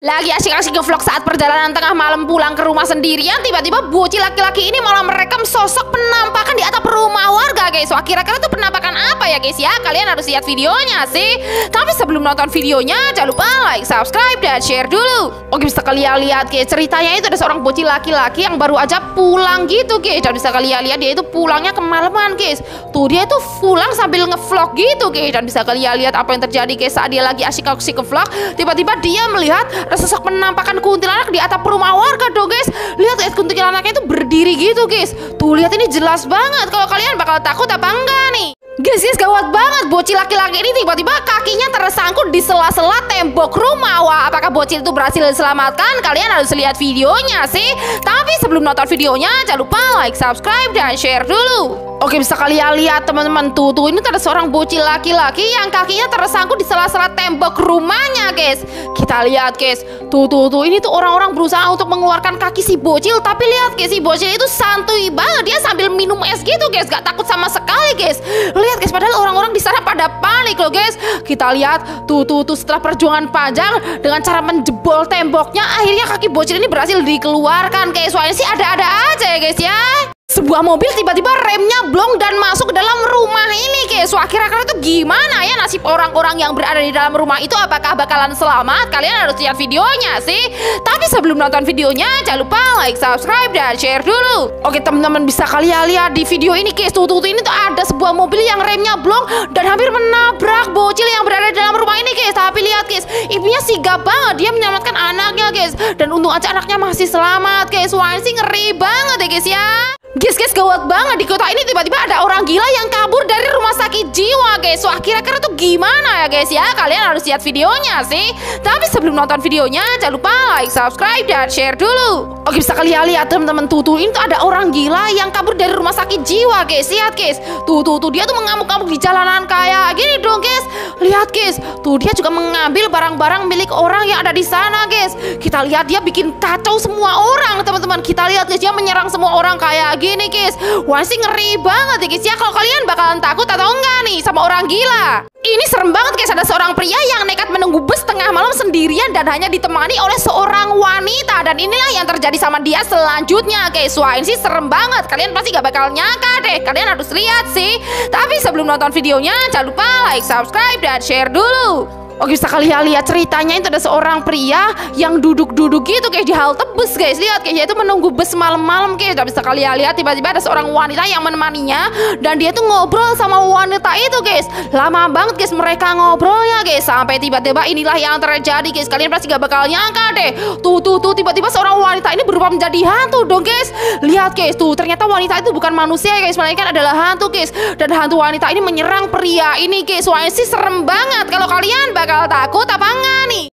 Lagi asik-asik ngevlog saat perjalanan tengah malam pulang ke rumah sendirian, tiba-tiba bocil laki-laki ini malah merekam sosok penampakan di atap rumah warga, guys. Wah, kira-kira itu penampakan apa ya, guys ya? Kalian harus lihat videonya sih. Tapi sebelum nonton videonya, jangan lupa like, subscribe, dan share dulu. Oke, bisa kalian lihat, guys. Ceritanya itu ada seorang bocil laki-laki yang baru aja pulang gitu, guys. Dan bisa kalian lihat dia itu pulangnya kemalaman, guys. Tuh, dia itu pulang sambil ngevlog gitu, guys. Dan bisa kalian lihat apa yang terjadi, guys, saat dia lagi asik-asik ngevlog. Tiba-tiba dia melihat sosok penampakan kuntilanak di atap rumah warga dong, guys. Lihat, guys, kuntilanaknya itu berdiri gitu, guys. Tuh, lihat, ini jelas banget. Kalau kalian bakal takut apa enggak nih? Guys, gawat banget. Bocil laki-laki ini tiba-tiba kakinya tersangkut di sela-sela tembok rumah. Wah, apakah bocil itu berhasil diselamatkan? Kalian harus lihat videonya sih. Tapi sebelum nonton videonya, jangan lupa like, subscribe, dan share dulu. Oke, bisa kalian lihat teman-teman, tuh ini ada seorang bocil laki-laki yang kakinya tersangkut di sela-sela tembok rumahnya, guys. Kita lihat, guys. Tuh ini tuh orang-orang berusaha untuk mengeluarkan kaki si bocil, tapi lihat, guys, si bocil itu santuy banget. Dia sambil minum es gitu, guys. Gak takut sama sekali, guys. Lihat, guys, padahal orang-orang di sana pada panik loh, guys. Kita lihat, tuh setelah perjuangan panjang dengan cara menjebol temboknya, akhirnya kaki bocil ini berhasil dikeluarkan, guys. Soalnya sih ada-ada aja ya, guys ya. Sebuah mobil tiba-tiba remnya blong dan masuk ke dalam rumah ini, guys. Wah, kira-kira itu gimana ya nasib orang-orang yang berada di dalam rumah itu? Apakah bakalan selamat? Kalian harus lihat videonya sih. Tapi sebelum nonton videonya, jangan lupa like, subscribe, dan share dulu. Oke, teman-teman, bisa kalian lihat di video ini, guys. Tuh ini tuh ada sebuah mobil yang remnya blong dan hampir menabrak bocil yang berada di dalam rumah ini, guys. Tapi lihat, guys, ibunya sigap banget. Dia menyelamatkan anaknya, guys. Dan untung aja anaknya masih selamat, guys. Wah, ini sih ngeri banget ya, guys ya. Guys, gawat banget. Di kota ini tiba-tiba ada orang gila yang kabur dari rumah sakit jiwa, guys. Wah, kira-kira tuh gimana ya, guys ya? Kalian harus lihat videonya sih. Tapi sebelum nonton videonya, jangan lupa like, subscribe, dan share dulu. Oke, bisa kalian lihat teman-teman, tuh ini tuh ada orang gila yang kabur dari rumah sakit jiwa, guys. Lihat, guys. Tuh dia tuh mengamuk-amuk di jalanan kayak gini dong, guys. Lihat, guys. Tuh dia juga mengambil barang-barang milik orang yang ada di sana, guys. Kita lihat dia bikin kacau semua orang, teman-teman. Kita lihat, guys, dia menyerang semua orang kayak gini, guys. Wah, sih ngeri banget ya, guys ya. Kalau kalian bakalan takut atau enggak nih sama orang gila? Ini serem banget, guys. Ada seorang pria yang nekat menunggu bus tengah malam sendirian dan hanya ditemani oleh seorang wanita. Dan inilah yang terjadi sama dia selanjutnya, guys. Wah, ini sih serem banget. Kalian pasti gak bakal nyangka deh. Kalian harus lihat sih. Tapi sebelum nonton videonya, jangan lupa like, subscribe, dan share dulu. Oke, bisa kalian lihat ceritanya itu ada seorang pria yang duduk-duduk gitu, guys, di halte bus, guys. Lihat, guys, dia itu menunggu bus malam-malam, guys. Dan bisa kalian lihat tiba-tiba ada seorang wanita yang menemaninya dan dia tuh ngobrol sama wanita itu, guys. Lama banget, guys, mereka ngobrolnya, guys. Sampai tiba-tiba inilah yang terjadi, guys. Kalian pasti gak bakal nyangka deh. Tuh tiba-tiba seorang wanita ini berubah menjadi hantu dong, guys. Lihat, guys, tuh ternyata wanita itu bukan manusia, guys, melainkan adalah hantu, guys. Dan hantu wanita ini menyerang pria ini, guys. Wah, sih serem banget. Kalau kalian bakal takut apa enggak?